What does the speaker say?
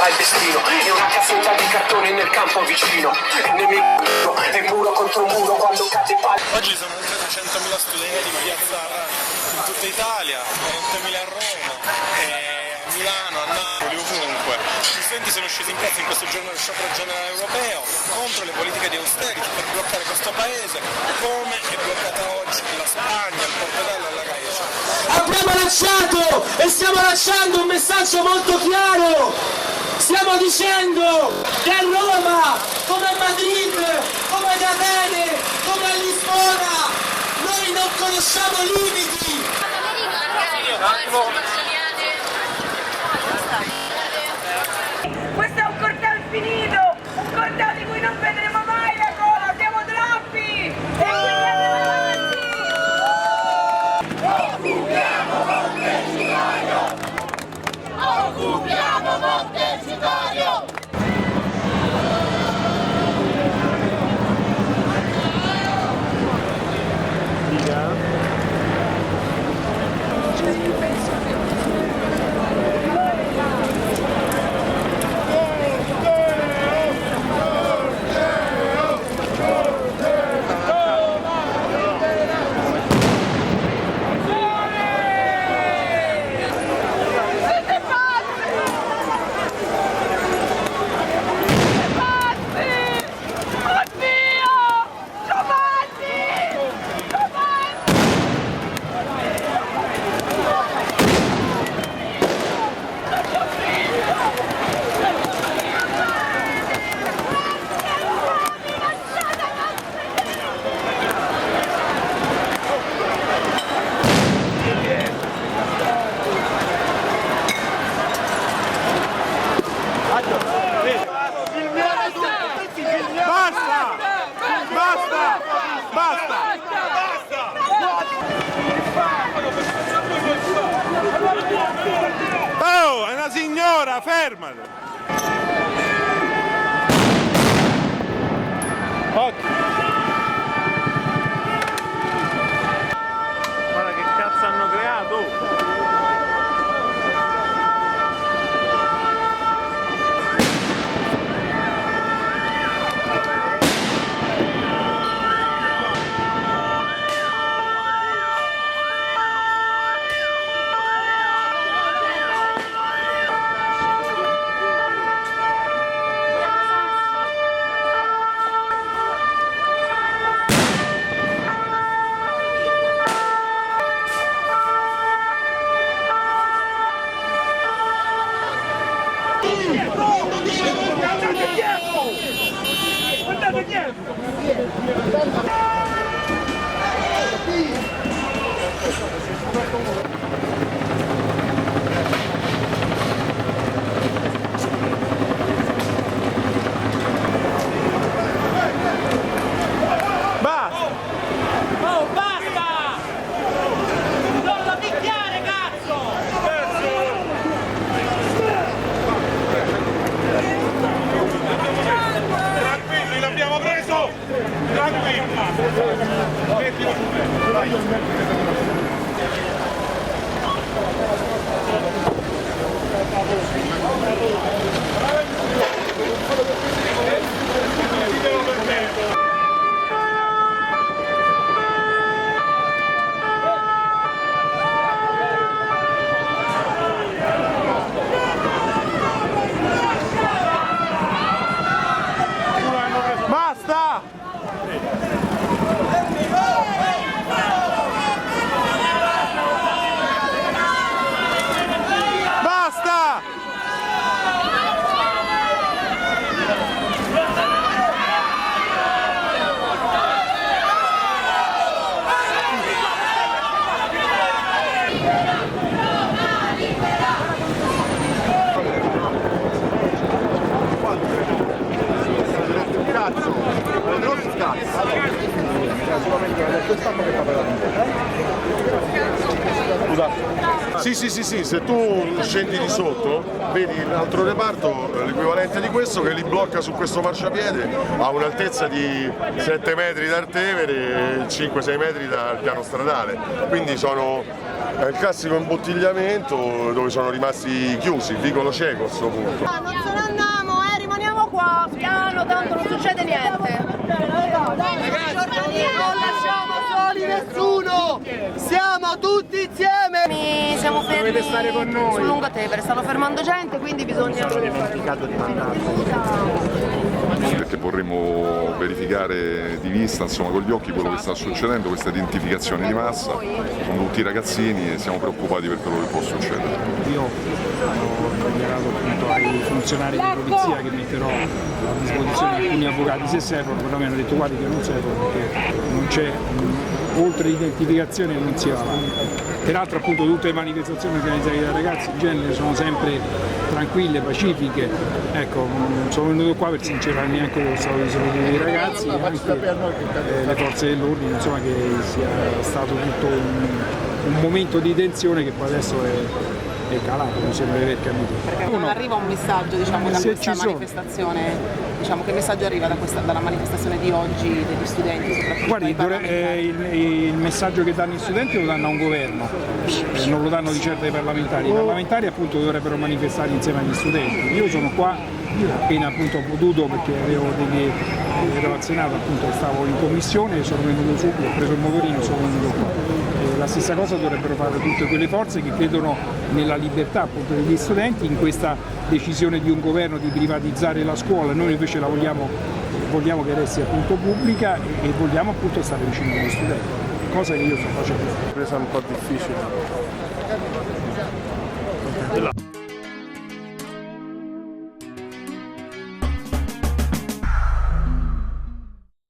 il destino. E una cassetta di cartone nel campo vicino. Il nemico è muro contro muro quando cade palla. Oggi sono oltre 300.000 studenti in piazza in tutta Italia, 40.000 a Roma, a Milano, a Napoli, ovunque. Gli studenti sono scesi in piazza in questo giorno del sciopero generale europeo contro le politiche di austerity per bloccare questo paese, come è bloccata oggi la Spagna, il Portogallo e la Grecia. Abbiamo lanciato e stiamo lanciando un messaggio molto chiaro. Stiamo dicendo che a Roma, come a Madrid, come ad Atene, come a Lisbona, noi non conosciamo limiti. Questo è un corteo infinito, un corteo di cui non vedremo mai la coda, siamo troppi! E quindi andiamo avanti! Occupiamo Montecitorio! Occupiamo Montecitorio! Oh, è una signora, fermalo! Occhio! Guarda che cazzo hanno creato! Guardate dietro! Basta! Oh, basta! Non lo picchiare, cazzo! Tranquilli, l'abbiamo preso! Tranquilli! Mettilo su! Vai! Basta! Basta! Cazzo! Non si scazza! Sicuramente questo che fa per la vita. Scusa. Sì, se tu scendi di sotto vedi l'altro reparto, l'equivalente di questo, che li blocca su questo marciapiede a un'altezza di 7 metri dal Tevere e 5-6 metri dal piano stradale, quindi è il classico imbottigliamento dove sono rimasti chiusi, vicolo cieco a questo punto. Non ce ne andiamo, rimaniamo qua, piano, tanto non succede niente. Non lasciamo soli nessuno, siamo tutti insieme. Siamo fermi sul Lungotevere, stanno fermando gente, quindi bisogna... Perché vorremmo verificare di vista, insomma, con gli occhi quello che sta succedendo, questa identificazione di massa, sono tutti ragazzini e siamo preoccupati per quello che può succedere. Io ho dichiarato appunto ai funzionari di polizia che metterò a disposizione alcuni avvocati se servono, però mi hanno detto guardi che non servono perché non c'è, oltre l'identificazione non si va avanti. Peraltro appunto tutte le manifestazioni organizzate dai ragazzi in genere sono sempre tranquille, pacifiche, ecco, sono venuto qua per sincerarmi anche con lo stato di salute dei ragazzi e anche le forze dell'ordine, insomma, che sia stato tutto un momento di tensione che poi adesso è calato, mi sembra di aver capito. Perché non arriva un messaggio, diciamo, da questa manifestazione, diciamo, che messaggio arriva dalla manifestazione di oggi degli studenti, soprattutto? Guardi, il messaggio che danno gli studenti lo danno a un governo, non lo danno di certo ai parlamentari. I parlamentari appunto dovrebbero manifestare insieme agli studenti. Io sono qua appena appunto ho potuto perché ero al Senato, appunto stavo in commissione, sono venuto subito, ho preso il motorino e sono venuto qua. La stessa cosa dovrebbero fare tutte quelle forze che credono nella libertà appunto degli studenti, in questa decisione di un governo di privatizzare la scuola. Noi invece la vogliamo che resti appunto pubblica e vogliamo appunto stare vicino agli studenti, cosa che io sto facendo. Presa un po' difficile.